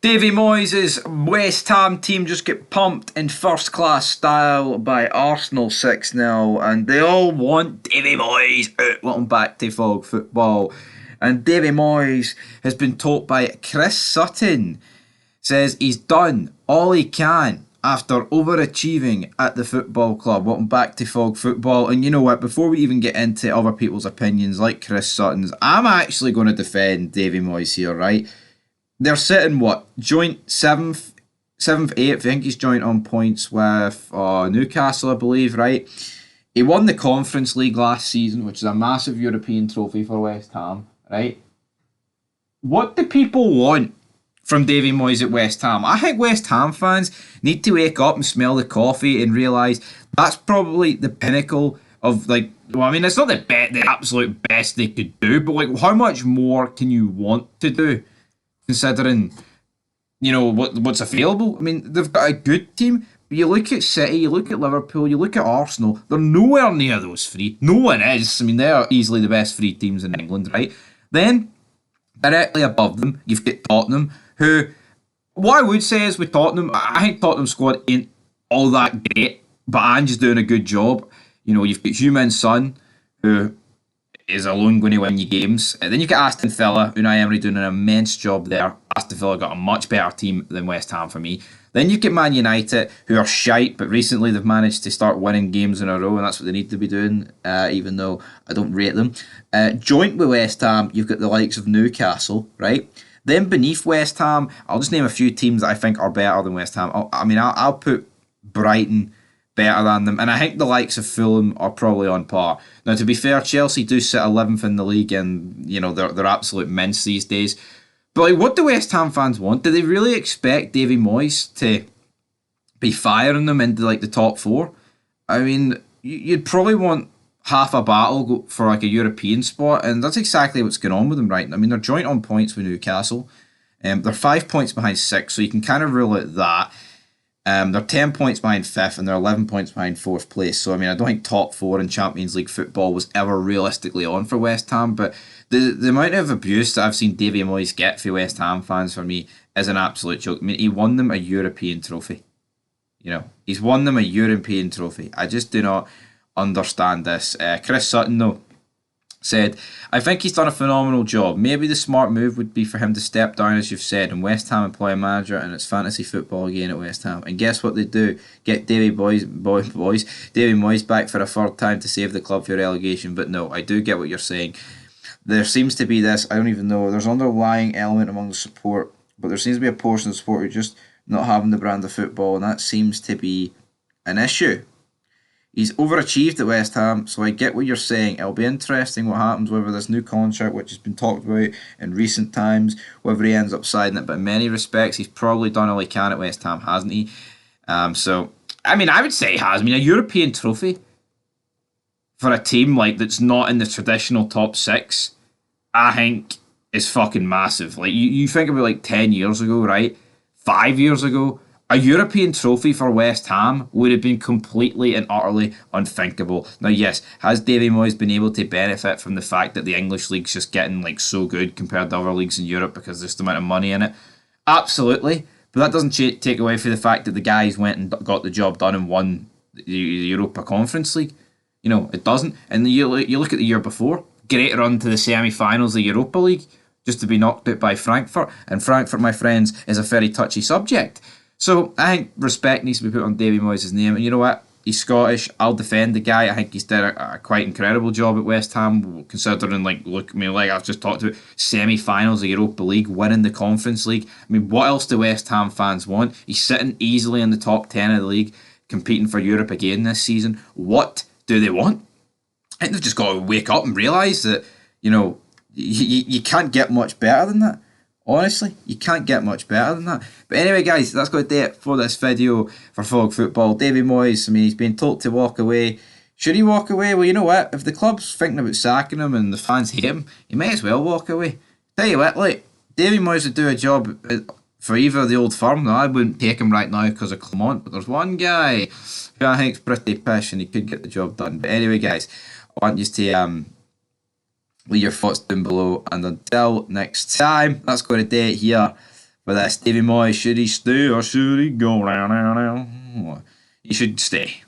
Davy Moyes' West Ham team just get pumped in first class style by Arsenal 6-0, and they all want Davy Moyes out. Welcome back to Fog Football. And Davy Moyes has been told by Chris Sutton, says he's done all he can after overachieving at the football club. Welcome back to Fog Football. And you know what, before we even get into other people's opinions like Chris Sutton's, I'm actually going to defend Davy Moyes here, right? They're sitting, what, joint 7th, 8th, I think he's joint on points with Newcastle, I believe, right? He won the Conference League last season, which is a massive European trophy for West Ham, right? What do people want from Davy Moyes at West Ham? I think West Ham fans need to wake up and smell the coffee and realise that's probably the pinnacle of, like, well, I mean, it's not the absolute best they could do, but, like, how much more can you want to do? Considering, you know, what's available. I mean, they've got a good team. But you look at City, you look at Liverpool, you look at Arsenal. They're nowhere near those three. No one is. I mean, they are easily the best three teams in England, right? Then, directly above them, you've got Tottenham, who, what I would say is with Tottenham, I think Tottenham's squad ain't all that great, but Ange is doing a good job. You know, you've got Heung-min Son, who is alone going to win you games. And then you've got Aston Villa, Unai Emery doing an immense job there. Aston Villa got a much better team than West Ham for me. Then you've got Man United, who are shite, but recently they've managed to start winning games in a row, and that's what they need to be doing, even though I don't rate them. Joint with West Ham, you've got the likes of Newcastle, right? Then beneath West Ham, I'll just name a few teams that I think are better than West Ham. I'll put Brighton better than them, and I think the likes of Fulham are probably on par. Now, to be fair, Chelsea do sit 11th in the league, and you know they're absolute mints these days. But like, what do West Ham fans want? Do they really expect Davy Moyes to be firing them into like the top four? I mean, you'd probably want half a battle for like a European spot, and that's exactly what's going on with them right now. I mean, they're joint on points with Newcastle. They're 5 points behind 6, so you can kind of rule out that. They're 10 points behind 5th and they're 11 points behind 4th place. So, I mean, I don't think top 4 in Champions League football was ever realistically on for West Ham. But the amount of abuse that I've seen Davy Moyes get for West Ham fans for me is an absolute joke. I mean, he won them a European trophy. You know, he's won them a European trophy. I just do not understand this. Chris Sutton, though, said, I think he's done a phenomenal job. Maybe the smart move would be for him to step down, as you've said, and West Ham employ a manager, and it's fantasy football again at West Ham. And guess what they do? Get Davy Moyes back for a third time to save the club for relegation. But no, I do get what you're saying. There seems to be this, I don't even know, there's an underlying element among the support, but there seems to be a portion of the support who just not having the brand of football, and that seems to be an issue. He's overachieved at West Ham, so I get what you're saying. It'll be interesting what happens with this new contract, which has been talked about in recent times, whether he ends up signing it. But in many respects, he's probably done all he can at West Ham, hasn't he? So, I mean, I would say he has. I mean, a European trophy for a team like that's not in the traditional top 6, I think is fucking massive. Like, you think about like 10 years ago, right? 5 years ago, a European trophy for West Ham would have been completely and utterly unthinkable. Now, yes, has Davy Moyes been able to benefit from the fact that the English league's just getting like so good compared to other leagues in Europe because there's the amount of money in it? Absolutely. But that doesn't take away from the fact that the guys went and got the job done and won the Europa Conference League. You know, it doesn't. And you look at the year before, great run to the semi-finals of the Europa League, just to be knocked out by Frankfurt. And Frankfurt, my friends, is a very touchy subject. So I think respect needs to be put on Davy Moyes' name. And you know what? He's Scottish. I'll defend the guy. I think he's done a quite incredible job at West Ham, considering, like, look, I mean, like I've just talked about, semi-finals of Europa League, winning the Conference League. I mean, what else do West Ham fans want? He's sitting easily in the top 10 of the league, competing for Europe again this season. What do they want? I think they've just got to wake up and realise that, you know, you can't get much better than that. Honestly, you can't get much better than that. But anyway, guys, that's going to do it for this video for Fog Football. Davy Moyes, I mean, he's been told to walk away. Should he walk away? Well, you know what? If the club's thinking about sacking him and the fans hate him, he might as well walk away. Tell you what, like, Davy Moyes would do a job for either the old firm. Now, I wouldn't take him right now because of Clement, but there's one guy who I think's pretty pish and he could get the job done. But anyway, guys, I want you to leave your thoughts down below, and until next time, that's going to do it here for this. Davy Moyes, should he stay or should he go? He should stay.